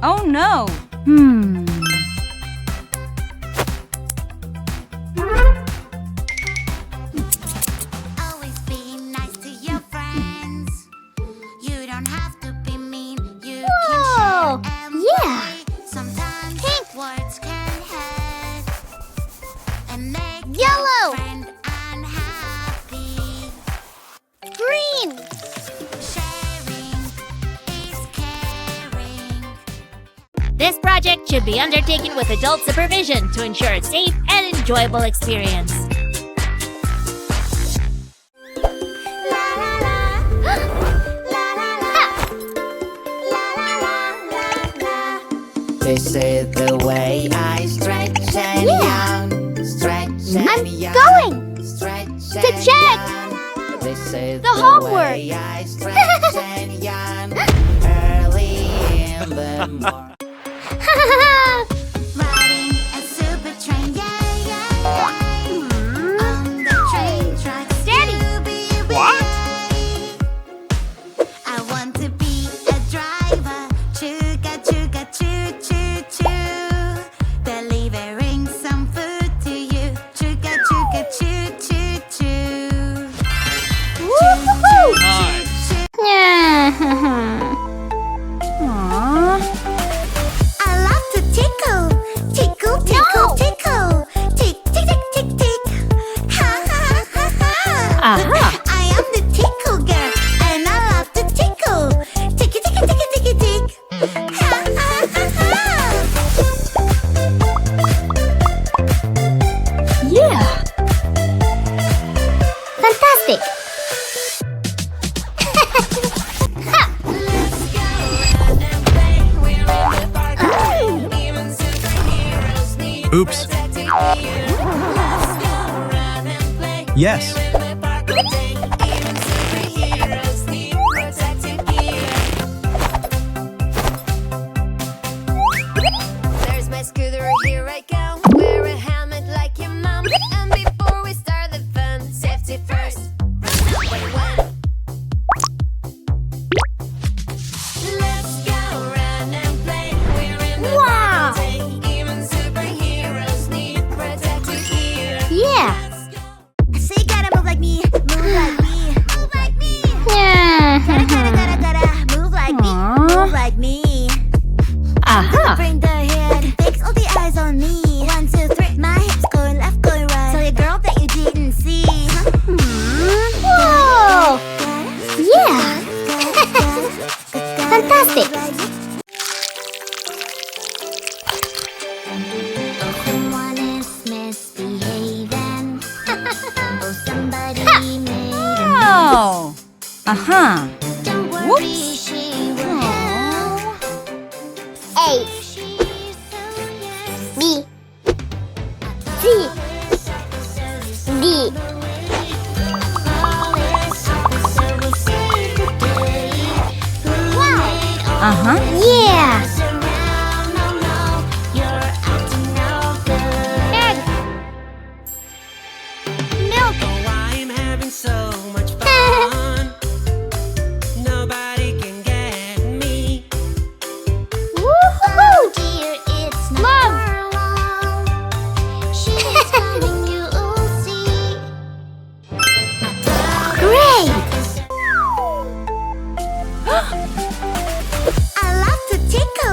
Oh no! Always be nice to your friends. You don't have to be mean. You Whoa! can share and Yeah. play. Sometimes words can hurt and make Yellow. your friend unhappy. Green. Sharing is caring. This project should be undertaken with adult supervision to ensure a safe and enjoyable experience. La la la. La la la. La la la la. This is the way I stretch and yawn, stretch and I'm yawn, going stretch to and check yawn. This is the homework. way I stretch and yawn early in the morning. Riding a super train, yeah, yeah, yeah. On the train tracks, Steady. What? I want to be a driver. Chuga, chuga, choo, choo, choo. Delivering some food to you. Chuga, chuga, choo, choo, choo. Woohoo! Nice. I love to tickle. Tickle, tickle, No. tickle. Tick, tick, tick, tick, tick. Ha, ha, ha, ha. Aha! I am the tickle girl, and I love to tickle. Ticky, ticky, ticky, ticky, tick. Ha, ha, ha, ha. Yeah. Fantastic. Let's go around and play. We're in the park. Even superheroes need Oops. protecting here. Let's go around and play. Yes. We're in the park today. Even superheroes need protecting here. There's my scooter, here I come. Wear a helmet like your mom. And before we start the fun, safety first. Wait, what? Let's go around and play. We're in the Wow. park today. Even superheroes need protecting here. Yeah. Let's go. So you gotta move like me, move like me, move like me. Yeah. Gotta move like me, move like me. Aha! Bring the head, fix all the eyes on me. 1, 2, 3, my hips going left, going right. Tell your girl that you didn't see. Whoa! Yeah. Fantastic. Someone is misbehaving. Oh, somebody made a Oh! Aha! Don't worry, Whoops. she will help. A, She's so yes. B, C, D. Wow. Uh-huh. Yeah. Egg. Milk. I'm having so much fun. Nobody can get me. Woohoo! Dear, it's Mom. not for long. She's coming, you'll see. Great. I love to tickle.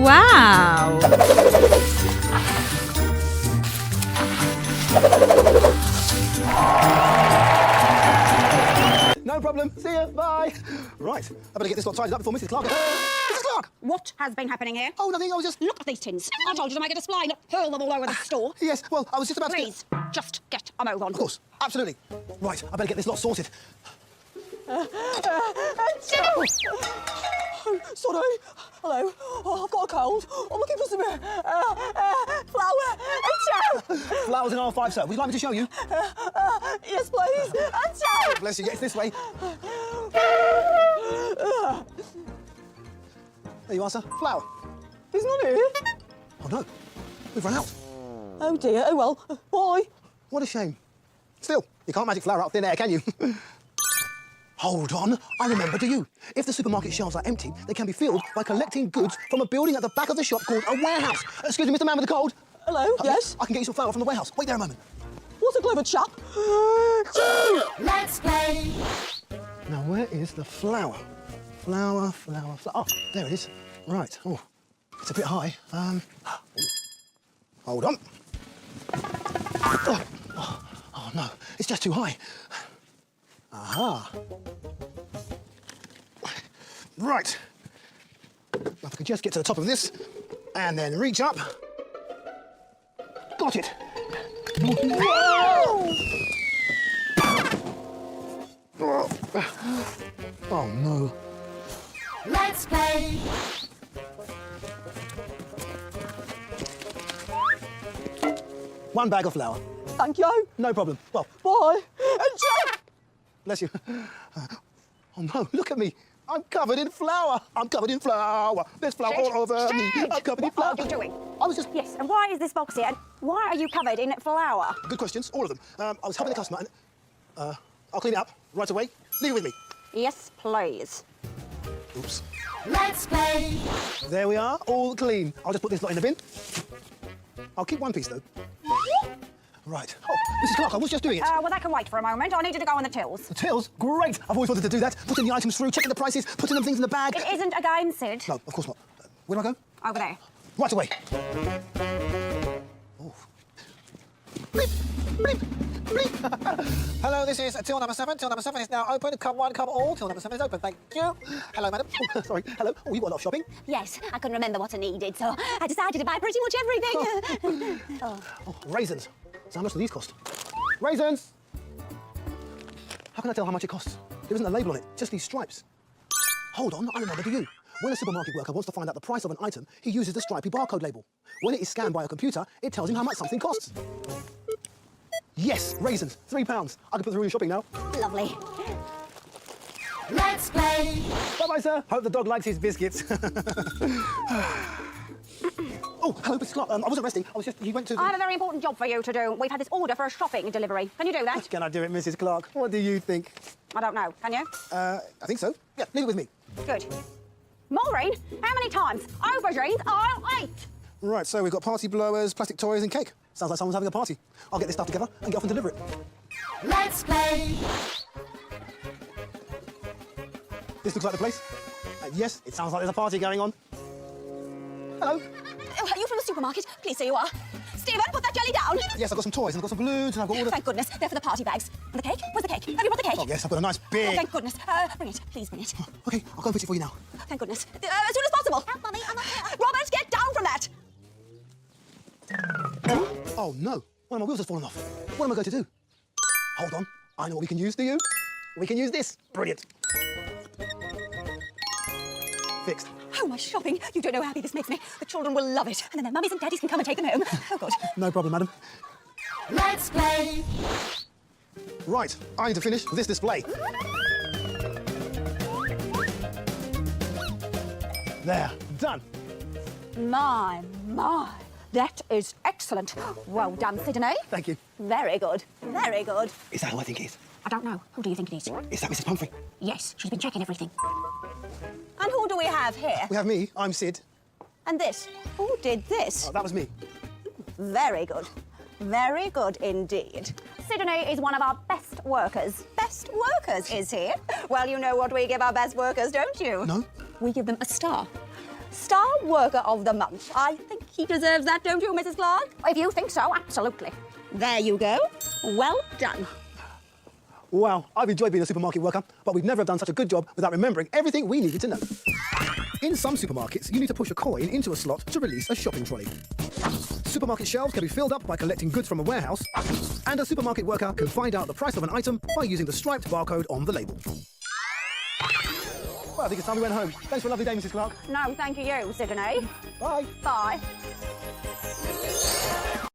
Wow! No problem. See ya. Bye. Right. I better get this lot tidied up before Mrs. Clark. Mrs. Clark! What has been happening here? Oh, nothing. I was just... Look at these tins. I told you to make a display, not hurl them all over the store. Yes, well, I was just about Please, just get a move on. Of course. Absolutely. Right. I better get this lot sorted. Sorry. Hello. Oh, I've got a cold. I'm looking for some flour. Flowers in aisle 5, sir. Would you like me to show you? Yes, please. Bless you. Get this way. There you are, sir. Flower. He's not here. Oh, no. We've run out. Oh, dear. Oh, well. Bye. What a shame. Still, you can't magic flour out of thin air, can you? Hold on, I remember, do you? If the supermarket shelves are empty, they can be filled by collecting goods from a building at the back of the shop called a warehouse. Excuse me, Mr. Man with the cold. Hello, yes? I can get you some flour from the warehouse. Wait there a moment. What a clever chap. Let's play. Now, where is the flour? Flour. Oh, there it is. Right. Oh, it's a bit high. Hold on. Oh, no, it's just too high. Aha. Right. If I could just get to the top of this and then reach up. Got it. Oh, no. Let's play. One bag of flour. Thank you. No problem. Well, Bye. bless you. Oh, no, look at me. I'm covered in flour. I'm covered in flour. There's flour all over me. I'm covered in flour. What are you doing? I was just... Yes, and why is this box here? And why are you covered in flour? Good questions, all of them. I was helping the customer and... I'll clean it up right away. Leave it with me. Yes, please. Oops. Let's play. There we are, all clean. I'll just put this lot in the bin. I'll keep one piece, though. Right. Oh, Mrs. Clark, I was just doing it. Well, that can wait for a moment. I need you to go on the tills. The tills? Great. I've always wanted to do that. Putting the items through, checking the prices, putting them things in the bag. It isn't a game, Sid. No, of course not. Where do I go? Over there. Right away. Oh. Bleep, bleep, bleep. Hello, this is till number 7. Till number 7 is now open. Come one, come all. Till number 7 is open. Thank you. Hello, madam. Oh, sorry. Hello. Oh, you got a lot of shopping? Yes, I couldn't remember what I needed, so I decided to buy pretty much everything. Oh, raisins. So how much do these cost? Raisins! How can I tell how much it costs? There isn't a label on it, just these stripes. Hold on, I remember, do you? When a supermarket worker wants to find out the price of an item, he uses the stripy barcode label. When it is scanned by a computer, it tells him how much something costs. Yes, raisins, £3. I can put through your shopping now. Lovely. Let's play. Bye-bye, sir. Hope the dog likes his biscuits. Oh, hello, Mrs. Clark. I wasn't resting. He went to... I have a very important job for you to do. We've had this order for a shopping delivery. Can you do that? Can I do it, Mrs. Clark? What do you think? I don't know. Can you? I think so. Yeah, leave it with me. Good. Maureen, how many times? Aubergines, I'll eat. Right, so we've got party blowers, plastic toys and cake. Sounds like someone's having a party. I'll get this stuff together and get off and deliver it. Let's play. This looks like the place. Yes, it sounds like there's a party going on. Hello. Oh, are you from the supermarket? Please say you are. Stephen, put that jelly down. Yes, I've got some toys and I've got some balloons and I've got all the... Thank goodness, they're for the party bags. And the cake? Where's the cake? Have you brought the cake? Oh, yes, I've got a nice big... Oh, thank goodness. Bring it. Please bring it. OK, I'll go and fetch it for you now. Thank goodness. As soon as possible. Help, Mummy, I'm up here. Robert, get down from that. Oh, no. One of my wheels has fallen off. What am I going to do? Hold on. I know what we can use, do you? We can use this. Brilliant. Fixed. Oh, my shopping. You don't know how happy this makes me. The children will love it. And then their mummies and daddies can come and take them home. Oh, good. No problem, madam. Let's play. Right, I need to finish this display. There, done. My. That is excellent. Well done, Sydney. Thank you. Very good. Very good. Is that who I think it is? I don't know. Who do you think it is? Is that Mrs. Pumphrey? Yes, she's been checking everything. And who do we have here? We have me. I'm Sid. And this. Who did this? Oh, that was me. Very good. Very good indeed. Sydney is one of our best workers. Best workers is here. Well, you know what we give our best workers, don't you? No? We give them a star. Star Worker of the Month. I think he deserves that, don't you, Mrs. Clark? If you think so, absolutely. There you go. Well done. Wow, I've enjoyed being a supermarket worker, but we'd never have done such a good job without remembering everything we needed to know. In some supermarkets, you need to push a coin into a slot to release a shopping trolley. Supermarket shelves can be filled up by collecting goods from a warehouse, and a supermarket worker can find out the price of an item by using the striped barcode on the label. Well, I think it's time we went home. Thanks for a lovely day, Mrs. Clark. No, thank you, Sydney. Bye. Bye.